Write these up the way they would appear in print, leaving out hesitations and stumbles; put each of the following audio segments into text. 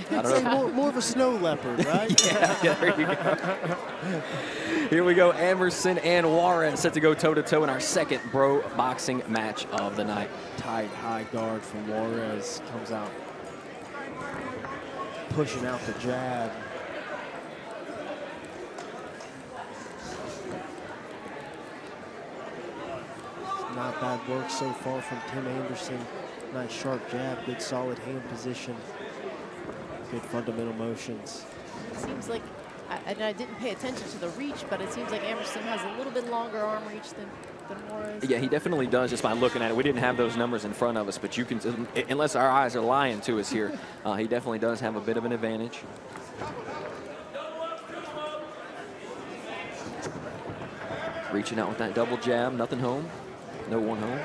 I don't know. More of a snow leopard, right? Yeah, there you go. Here we go, Amerson and Juarez set to go toe-to-toe in our second pro boxing match of the night. Tight high guard from Juarez, comes out pushing out the jab. Not bad work so far from Tim Anderson. Nice sharp jab, good solid hand position. Good fundamental motions. It seems like, I didn't pay attention to the reach, but it seems like Amerson has a little bit longer arm reach than Juarez. Yeah, he definitely does just by looking at it. We didn't have those numbers in front of us, but you can, unless our eyes are lying to us here, he definitely does have a bit of an advantage. Reaching out with that double jab, nothing home, no one home.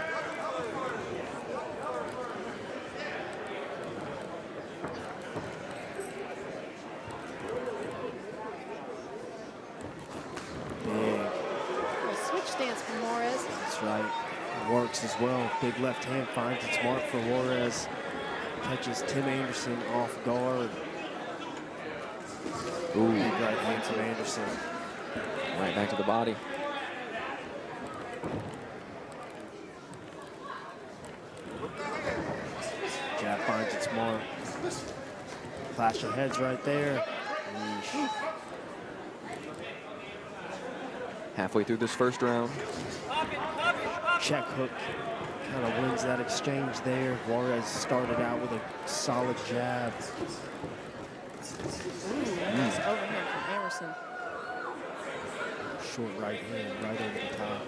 Works as well. Big left hand finds its mark for Juarez. Catches Tim Anderson off guard. Ooh. Big right hand from Anderson. Right back to the body. Jab finds its mark. Clash of heads right there. Yeesh. Halfway through this first round. Check hook kind of wins that exchange there. Juarez started out with a solid jab. Nice overhand from Amerson. Short right hand right over the top.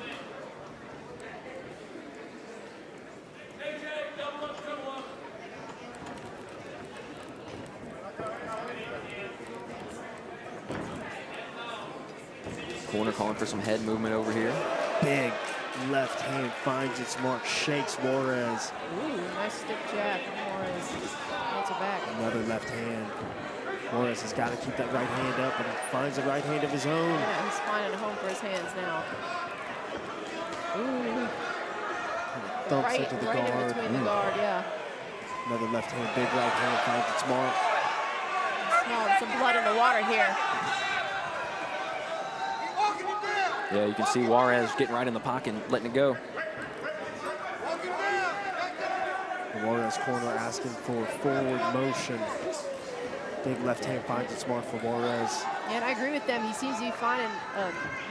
Corner calling for some head movement over here. Big left hand finds its mark, shakes Juarez. Ooh, nice stiff jab from Juarez. Hands are back. Another left hand. Juarez has got to keep that right hand up, and he finds a right hand of his own. Yeah, he's finding a home for his hands now. Ooh. Thumps Right, into the right guard. in between the guard, yeah. Another left hand, big right hand finds its mark. Smelling some blood in the water here. Yeah, you can see Juarez getting right in the pocket and letting it go. The Juarez corner asking for forward motion. Big left hand finds its mark for Juarez. Yeah, and I agree with them. He seems to be finding,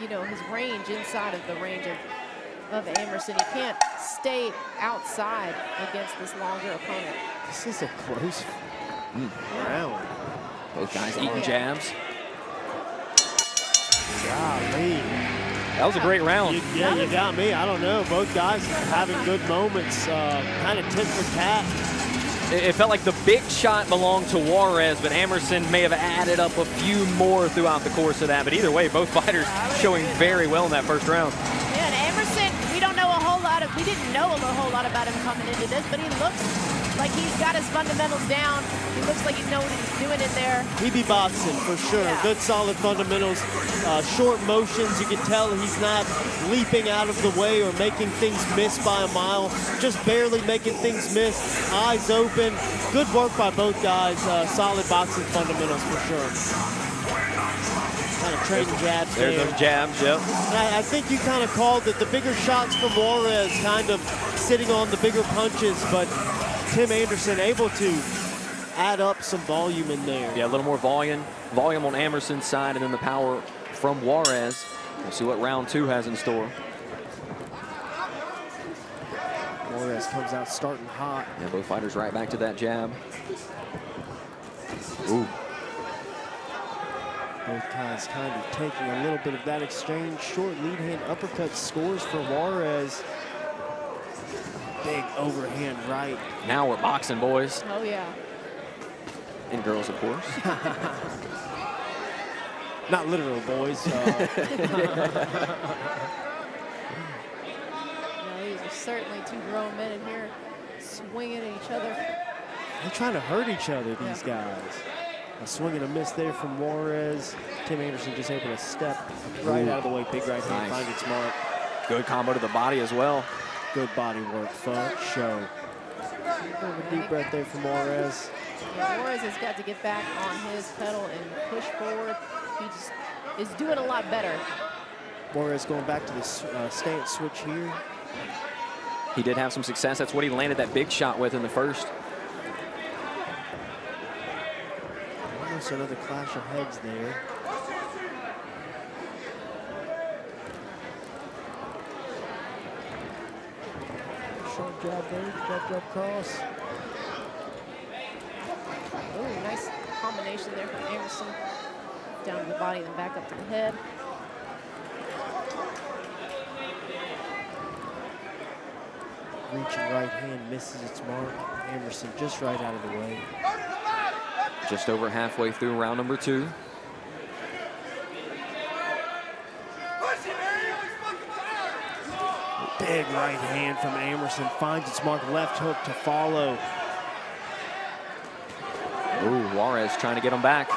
you know, his range inside of the range of Amerson. He can't stay outside against this longer opponent. This is a close round. Both guys eating jabs. Golly. That was a great round. You got me. I don't know. Both guys having good moments, kind of tit for tat. It felt like the big shot belonged to Juarez, but Amerson may have added up a few more throughout the course of that. But either way, both fighters showing very well in that first round. Yeah, and Amerson, we didn't know a whole lot about him coming into this, but he looks like he's got his fundamentals down. He looks like he knows what he's doing in there. He be boxing for sure. Yeah. Good solid fundamentals. Short motions, you can tell he's not leaping out of the way or making things miss by a mile. Just barely making things miss. Eyes open. Good work by both guys. Solid boxing fundamentals for sure. Kind of trading jabs there. There's those jabs, yep. I think you kind of called it the bigger shots from Juarez, kind of sitting on the bigger punches, but Tim Anderson able to add up some volume in there. Yeah, a little more volume on Amerson's side, and then the power from Juarez. We'll see what round two has in store. Juarez comes out starting hot. Yeah, both fighters right back to that jab. Ooh. Both guys kind of taking a little bit of that exchange. Short lead hand uppercut scores for Juarez. Big overhand right. Now we're boxing, boys. Oh, yeah. And girls, of course. Not literal, boys. No, these are certainly two grown men in here swinging at each other. They're trying to hurt each other, these guys. A swing and a miss there from Juarez. Tim Anderson just able to step right out of the way. Big right hand finds its mark. Good combo to the body as well. Good body work, fun show. A bit of a deep breath there from Juarez. Yeah, Juarez has got to get back on his pedal and push forward. He just is doing a lot better. Juarez going back to the stance switch here. He did have some success. That's what he landed that big shot with in the first. Almost another clash of heads there. Short jab there, jab cross. Oh, nice combination there from Amerson. Down to the body and then back up to the head. Reaching right hand misses its mark. Amerson just right out of the way. Just over halfway through round number 2. Big right hand from Amerson, finds its mark, left hook to follow. Ooh, Juarez trying to get him back.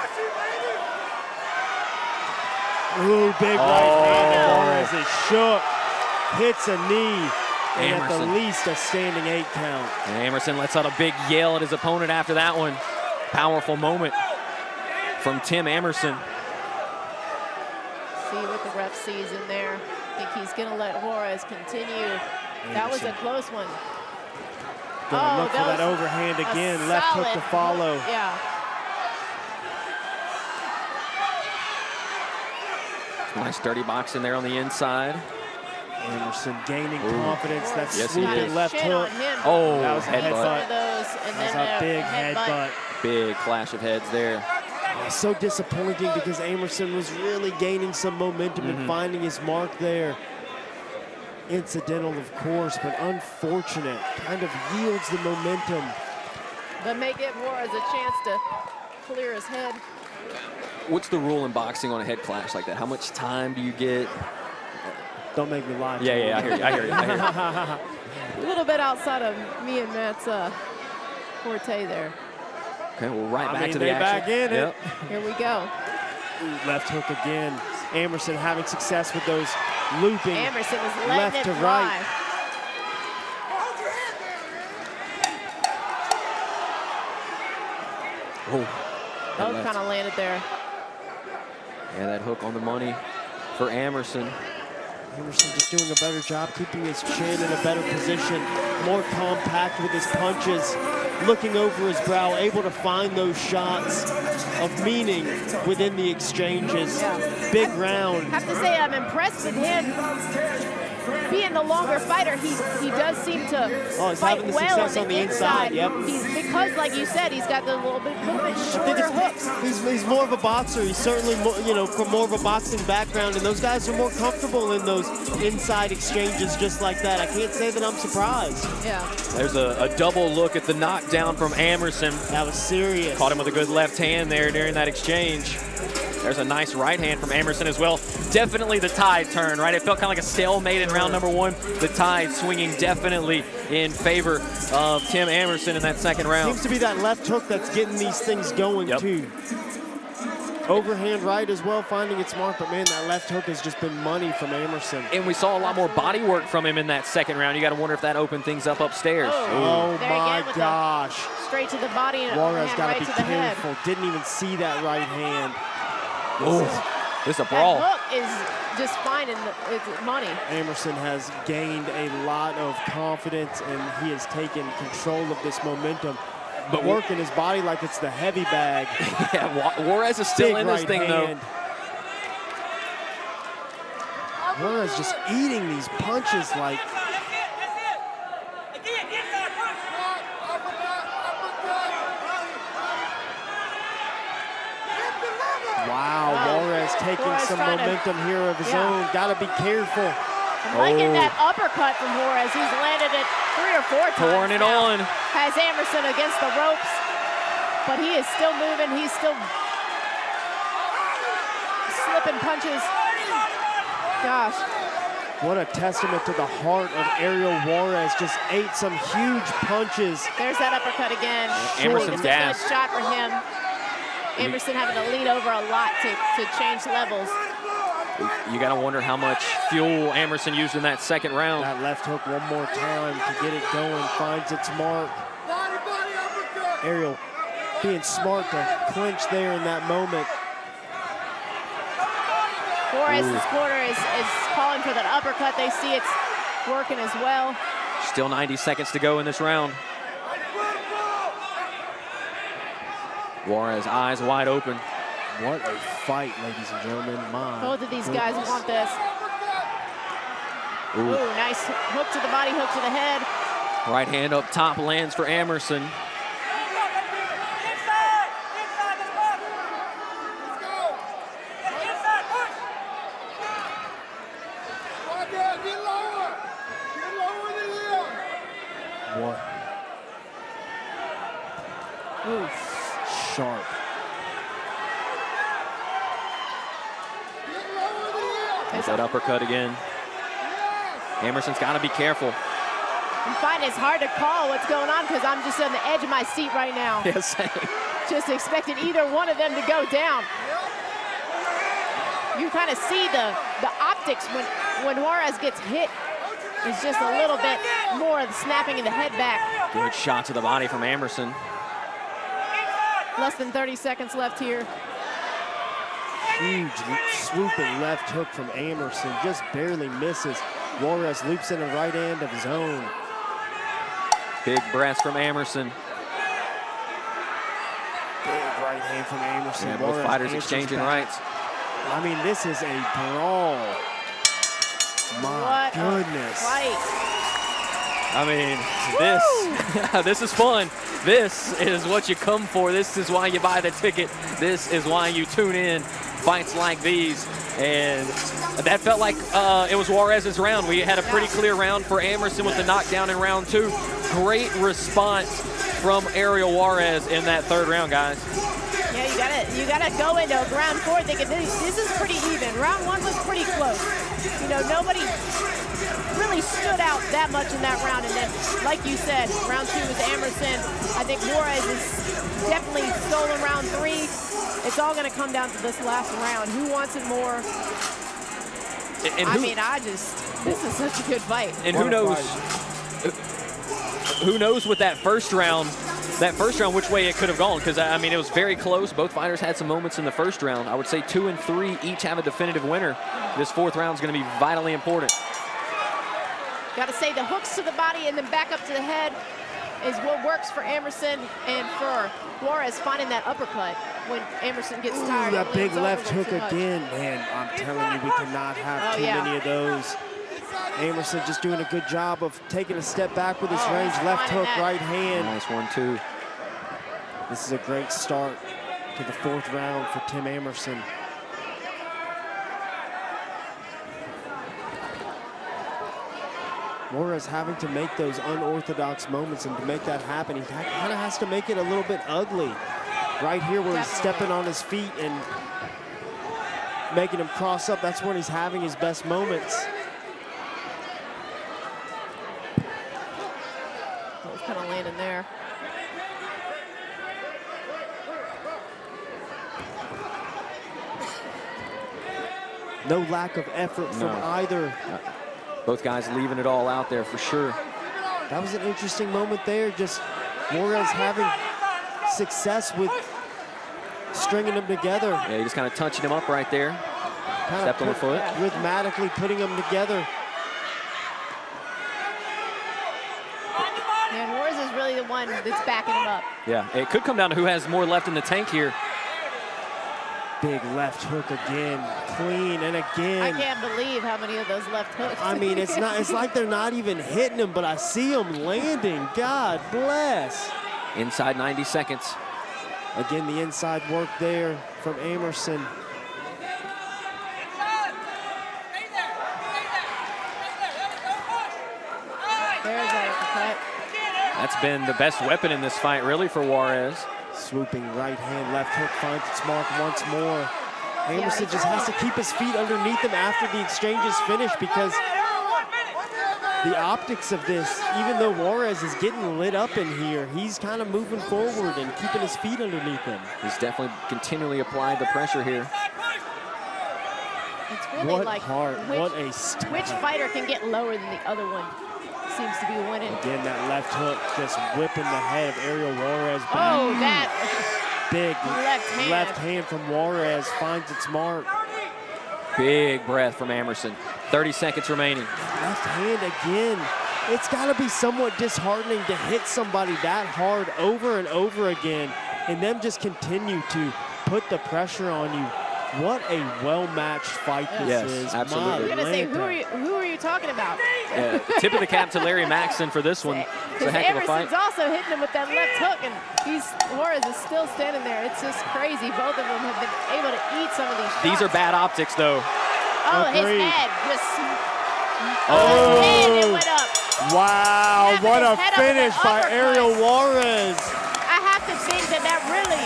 Ooh, big right hand. Juarez is shook, hits a knee, and at the Amerson. least a standing 8 count. And Amerson lets out a big yell at his opponent after that one. Powerful moment from Tim Amerson. See what the ref sees in there. I think he's going to let Juarez continue. That was a close one. Gonna look for that overhand again. Left hook to follow. Yeah. Nice dirty boxing there on the inside. Amerson gaining confidence. That Yes, he swooping is. left hook. Oh, That was a headbutt. One of those, and That's then a big headbutt. Big clash of heads there. So disappointing because Amerson was really gaining some momentum and finding his mark there. Incidental, of course, but unfortunate. Kind of yields the momentum. But may give Juarez a chance to clear his head. What's the rule in boxing on a head clash like that? How much time do you get? Don't make me lie. Yeah, I hear you. I hear you. A little bit outside of me and Matt's forte there. Okay, well, back to the they action. back in it. Here we go. Ooh, left hook again. Amerson having success with those looping Amerson is letting left it to fly. right. Oh, Both kind of landed there. yeah, that hook on the money for Amerson. Emerson just doing a better job keeping his chin in a better position, more compact with his punches, looking over his brow, able to find those shots of meaning within the exchanges. Yeah. Big round. I have to say I'm impressed with him. Being the longer fighter, he does seem to he's fight having the well success on the inside. Yep. Because, like you said, he's got the little bit shorter hooks. He's more of a boxer. He's certainly more, from more of a boxing background, and those guys are more comfortable in those inside exchanges just like that. I can't say that I'm surprised. Yeah. There's a double look at the knockdown from Amerson. That was serious. Caught him with a good left hand there during that exchange. There's a nice right hand from Amerson as well. Definitely the tide turn, right? It felt kind of like a stalemate in round number 1. The tide swinging definitely in favor of Tim Amerson in that second round. Seems to be that left hook that's getting these things going too. Overhand right as well, finding its mark, but man, that left hook has just been money from Amerson. And we saw a lot more body work from him in that second round. You got to wonder if that opened things up upstairs. Oh my gosh. Straight to the body and Juarez got to right be to the head. careful. Didn't even see that right hand. Oh, this is a brawl. That hook is just finding it's money. Amerson has gained a lot of confidence and he has taken control of this momentum. But working his body like it's the heavy bag. Yeah, Juarez is still in this thing though. Juarez just eating these punches like. Wow, Juarez taking some momentum here of his own. Got to be careful. I'm liking that uppercut from Juarez. He's landed it 3 or 4 times. Pouring it on. Has Amerson against the ropes, but he is still moving. He's still slipping punches. Gosh. What a testament to the heart of Ariel Juarez. Just ate some huge punches. There's that uppercut again. Amerson's gas. It's a good shot for him. Amerson having to lean over a lot to change levels. You got to wonder how much fuel Amerson used in that second round. That left hook one more time to get it going. Finds its mark. Ariel being smart to clinch there in that moment. Juarez's corner is calling for that uppercut. They see it's working as well. Still 90 seconds to go in this round. Juarez, eyes wide open. What a fight, ladies and gentlemen. My Both of these guys want this. Ooh, nice hook to the body, hook to the head. Right hand up top lands for Amerson. What? Ooh, sharp. There's that uppercut again. Amerson's got to be careful. I'm finding it's hard to call what's going on because I'm just on the edge of my seat right now. Yeah, same. Just expecting either one of them to go down. You kind of see the optics when Juarez gets hit. It's just a little bit more of the snapping of the head back. Good shot to the body from Amerson. Less than 30 seconds left here. Huge swooping left hook from Amerson, just barely misses. Juarez loops in a right hand of his own. Big breath from Amerson. Big right hand from Amerson. Yeah, both fighters exchanging rights. I mean, this is a brawl. My goodness. I mean, this is fun. This is what you come for. This is why you buy the ticket. This is why you tune in. Fights like these. And that felt like it was Juarez's round. We had a pretty clear round for Amerson with the knockdown in round 2. Great response from Ariel Juarez in that third round, guys. Yeah, you gotta go into round 4 thinking this is pretty even. Round 1 was pretty close. You know, nobody really stood out that much in that round. And then, like you said, round 2 was Amerson. I think Juarez is definitely stolen round 3. It's all gonna come down to this last round. Who wants it more? This is such a good fight. And who knows with that first round, which way it could have gone, because I mean, it was very close. Both fighters had some moments in the first round. I would say 2 and 3 each have a definitive winner. This fourth round is going to be vitally important. Got to say the hooks to the body and then back up to the head is what works for Amerson, and for Juarez finding that uppercut when Amerson gets tired. That big left hook again. Man, I'm telling you, we cannot have too many of those. Amerson just doing a good job of taking a step back with his range. Left hook, right hand. Nice one, too. This is a great start to the fourth round for Tim Amerson. Juarez having to make those unorthodox moments, and to make that happen, he kind of has to make it a little bit ugly. Right here where he's stepping on his feet and making him cross up, that's when he's having his best moments. Both kind of landing there. No lack of effort from either. Both guys leaving it all out there for sure. That was an interesting moment there. Just Juarez having success with stringing them together. Yeah, he just kind of touching him up right there. Stepped on the foot. Rhythmically putting them together. And Juarez is really the one that's backing him up. Yeah, it could come down to who has more left in the tank here. Big left hook again, clean, and again. I can't believe how many of those left hooks. I mean, it's like they're not even hitting him, but I see them landing. God bless. Inside 90 seconds. Again, the inside work there from Amerson. There's that uppercut. That's been the best weapon in this fight, really, for Juarez. Swooping right hand, left hook finds its mark once more. Amerson just has to keep his feet underneath him after the exchange is finished, because the optics of this, even though Juarez is getting lit up in here, he's kind of moving forward and keeping his feet underneath him. He's definitely continually applied the pressure here. It's really what like heart, what a step. which fighter can get lower than the other one. seems to be winning. Again, that left hook just whipping the head of Ariel Juarez back. Oh, that big left hand from Juarez finds its mark. Big breath from Amerson. 30 seconds remaining. Left hand again. It's got to be somewhat disheartening to hit somebody that hard over and over again and them just continue to put the pressure on you. What a well-matched fight this is. Absolutely. I was going to say, who are you talking about? Yeah, tip of the cap to Larry Maxson for this one. It's a heck of a fight. Amerson's also hitting him with that left hook, and Juarez is still standing there. It's just crazy. Both of them have been able to eat some of these shots. These are bad optics, though. Oh, Agreed. his head just... Oh, and it went up. Wow, what a finish by Ariel Juarez. I have to think that really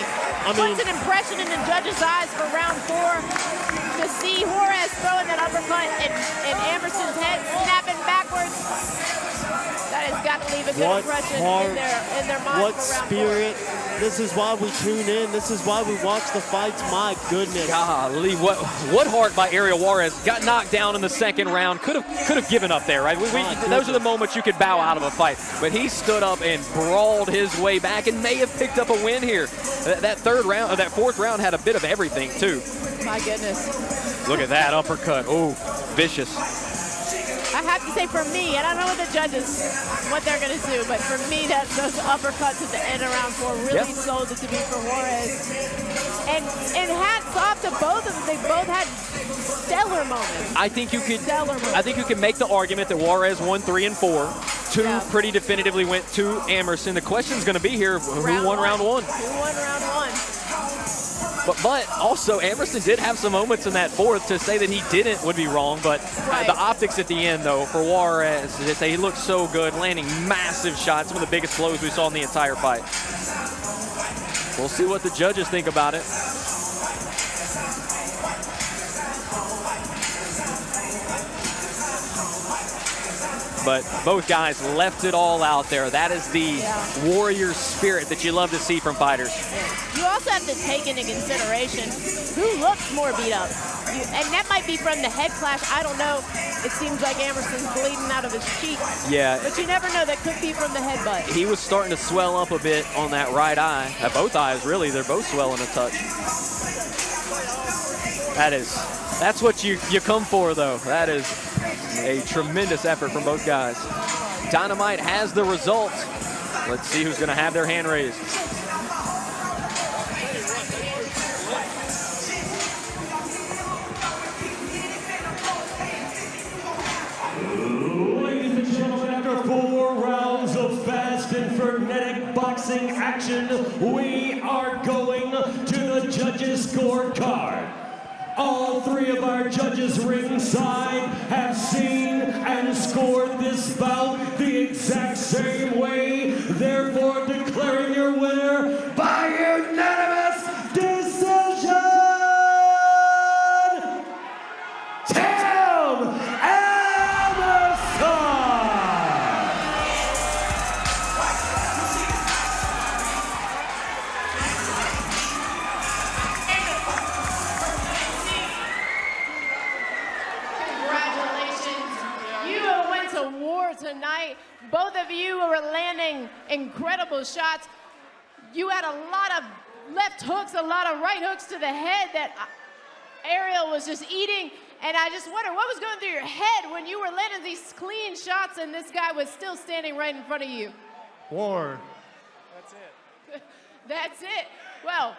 puts an impression in the judges' eyes for round 4 to see Juarez throwing that uppercut and Amerson's head snapping backwards. That has got to leave a good impression in their mind. What for round spirit. 4. This is why we tune in. This is why we watch the fights. My goodness. Golly, what heart by Ariel Juarez. Got knocked down in the second round. Could have given up there, right? Those are the moments you could bow out of a fight. But he stood up and brawled his way back and may have picked up a win here. That fourth round had a bit of everything too. My goodness. Look at that uppercut. Oh, vicious. I have to say, for me, and I don't know what the judges, what they're going to do, but for me, those uppercuts at the end of round 4 really sold it to me for Juarez. And hats off to both of them. They both had stellar moments. I think you could make the argument that Juarez won 3 and 4. 2 pretty definitively went to Amerson. The question's going to be here: who won round 1? Who won round 1? But also, Amerson did have some moments in that fourth. To say that he didn't would be wrong, but the optics at the end, though, for Juarez, to say he looked so good, landing massive shots, some of the biggest blows we saw in the entire fight. We'll see what the judges think about it. But both guys left it all out there. That is the warrior spirit that you love to see from fighters. You also have to take into consideration who looks more beat up. And that might be from the head clash. I don't know. It seems like Amerson's bleeding out of his cheek. Yeah. But you never know. That could be from the headbutt. He was starting to swell up a bit on that right eye. Both eyes, really. They're both swelling a touch. That's what you come for, though. That is a tremendous effort from both guys. Dynamite has the result. Let's see who's going to have their hand raised. Ladies and gentlemen, after 4 rounds of fast and frenetic boxing action, we are going to the judges' scorecard. All 3 of our judges ringside have seen and scored this bout the exact same way, therefore declaring your winner by unanimous decision, Tim Amerson! Tonight, both of you were landing incredible shots. You had a lot of left hooks, a lot of right hooks to the head that Ariel was just eating. And I just wonder what was going through your head when you were landing these clean shots and this guy was still standing right in front of you. War. That's it. That's it. Well,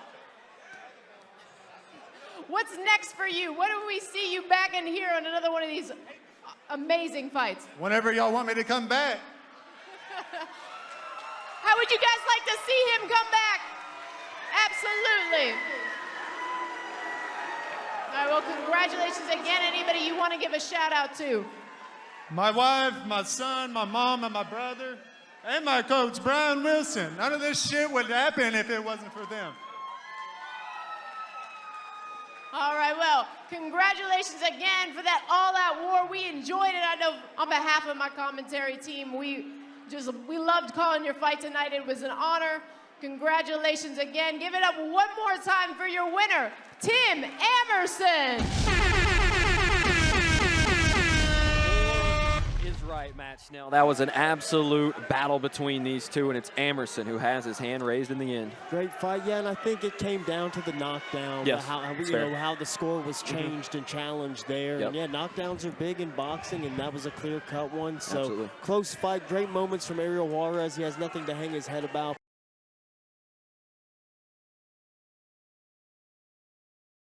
what's next for you? When do we see you back in here on another one of these amazing fights? Whenever y'all want me to come back. How would you guys like to see him come back? Absolutely. All right, well, congratulations again. Anybody you want to give a shout out to? My wife, my son, my mom, and my brother, and my coach, Brian Wilson. None of this shit would happen if it wasn't for them. All right, well, congratulations again for that all-out war. We enjoyed it. I know on behalf of my commentary team, we loved calling your fight tonight. It was an honor. Congratulations again. Give it up one more time for your winner, Tim Amerson. Is right, man. match, Snell. That was an absolute battle between these two, and it's Amerson who has his hand raised in the end. Great fight, yeah, and I think it came down to the knockdown. Yes, how the score was changed and challenged there. Yep. And yeah, knockdowns are big in boxing, and that was a clear-cut one. So Absolutely. close fight, great moments from Ariel Juarez. He has nothing to hang his head about.